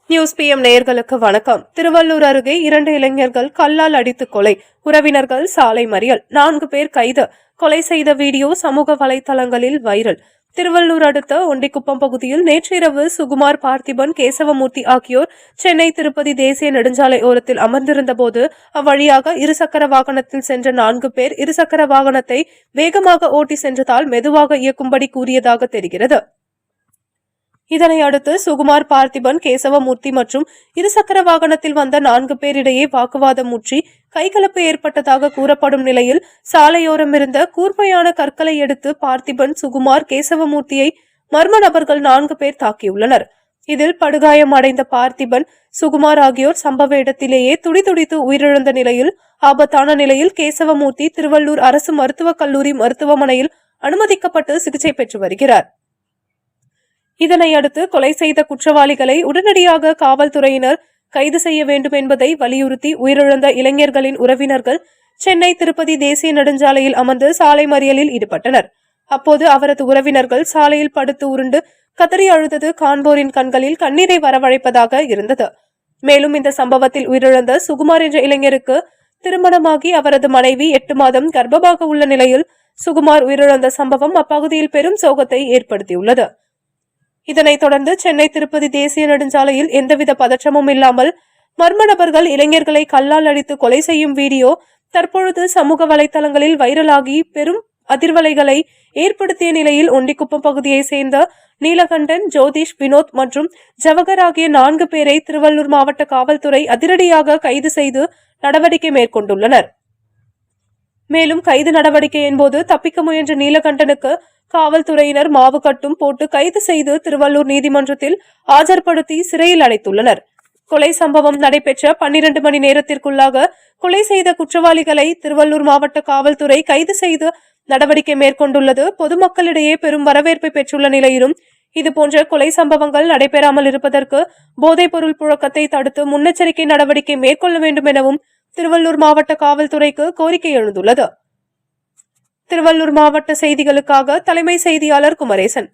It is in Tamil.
நியூஸ் PM நேயர்களுக்கு வணக்கம். திருவள்ளூர் அருகே 2 இளைஞர்கள் கல்லால் அடித்து கொலை, உறவினர்கள் சாலை மறியல், 4 பேர் கைது. கொலை செய்த வீடியோ சமூக வலைதளங்களில் வைரல். திருவள்ளூர் அடுத்த ஒண்டிக்குப்பம் பகுதியில் நேற்றிரவு சுகுமார், பார்த்திபன், கேசவமூர்த்தி ஆகியோர் சென்னை திருப்பதி தேசிய நெடுஞ்சாலை ஓரத்தில் அமர்ந்திருந்தபோது அவ்வழியாக இருசக்கர வாகனத்தில் சென்ற 4 பேர் இருசக்கர வாகனத்தை வேகமாக ஓட்டி சென்றதால் மெதுவாக இயக்கும்படி கூறியதாக தெரிகிறது. இதனை அடுத்து சுகுமார், பார்த்திபன், கேசவமூர்த்தி மற்றும் இருசக்கர வாகனத்தில் வந்த 4 பேரிடையே வாக்குவாதம் முற்றி கைகலப்பு ஏற்பட்டதாக கூறப்படும் நிலையில் சாலையோரம் இருந்த கூர்மையான கற்களை எடுத்து பார்த்திபன், சுகுமார், கேசவமூர்த்தியை மர்ம நபர்கள் 4 பேர் தாக்கியுள்ளனர். இதில் படுகாயம் அடைந்த பார்த்திபன், சுகுமார் ஆகியோர் சம்பவ இடத்திலேயே துடிதுடித்து உயிரிழந்த நிலையில் ஆபத்தான நிலையில் கேசவமூர்த்தி திருவள்ளூர் அரசு மருத்துவக் கல்லூரி மருத்துவமனையில் அனுமதிக்கப்பட்டு சிகிச்சை பெற்று வருகிறார். இதனை அடுத்து கொலை செய்த குற்றவாளிகளை உடனடியாக காவல்துறையினர் கைது செய்ய வேண்டும் என்பதை வலியுறுத்தி உயிரிழந்த இளைஞர்களின் உறவினர்கள் சென்னை திருப்பதி தேசிய நெடுஞ்சாலையில் அமர்ந்து சாலை மறியலில் ஈடுபட்டனர். அப்போது அவரது உறவினர்கள் சாலையில் படுத்து உருண்டு கதறி அழுதது காண்போரின் கண்களில் கண்ணீரை வரவழைப்பதாக இருந்தது. மேலும் இந்த சம்பவத்தில் உயிரிழந்த சுகுமார் என்ற இளைஞருக்கு திருமணமாகி அவரது மனைவி 8 மாதம் கர்ப்பமாக உள்ள நிலையில் சுகுமார் உயிரிழந்த சம்பவம் அப்பகுதியில் பெரும் சோகத்தை ஏற்படுத்தியுள்ளது. இதனைத் தொடர்ந்து சென்னை திருப்பதி தேசிய நெடுஞ்சாலையில் எந்தவித பதற்றமும் இல்லாமல் மர்ம நபர்கள் இளைஞர்களை கல்லால் அடித்து கொலை செய்யும் வீடியோ தற்பொழுது சமூக வலைதளங்களில் வைரலாகி பெரும் அதிர்வலைகளை ஏற்படுத்திய நிலையில் ஒண்டிக்குப்பம் பகுதியை சேர்ந்த நீலகண்டன், ஜோதிஷ், வினோத் மற்றும் ஜவஹர் ஆகிய 4 பேரை திருவள்ளூர் மாவட்ட காவல்துறை அதிரடியாக கைது செய்து நடவடிக்கை மேற்கொண்டுள்ளனர். மேலும் கைது நடவடிக்கையின் போது தப்பிக்க முயன்ற நீலகண்டனுக்கு காவல்துறையினர் மாவு கட்டும் போட்டு கைது செய்து திருவள்ளூர் நீதிமன்றத்தில் ஆஜர்படுத்தி சிறையில் அடைத்துள்ளனர். கொலை சம்பவம் நடைபெற்ற 12 மணி நேரத்திற்குள்ளாக கொலை செய்த குற்றவாளிகளை திருவள்ளூர் மாவட்ட காவல்துறை கைது செய்து நடவடிக்கை மேற்கொண்டுள்ளது பொதுமக்களிடையே பெரும் வரவேற்பை பெற்றுள்ள நிலையிலும் இதுபோன்ற கொலை சம்பவங்கள் நடைபெறாமல் இருப்பதற்கு போதைப் பொருள் புழக்கத்தை தடுத்து முன்னெச்சரிக்கை நடவடிக்கை மேற்கொள்ள வேண்டும் எனவும் திருவள்ளூர் மாவட்ட காவல்துறைக்கு கோரிக்கை எழுந்துள்ளது. திருவள்ளூர் மாவட்ட செய்திகளுக்காக தலைமை செய்தியாளர் குமரேசன்.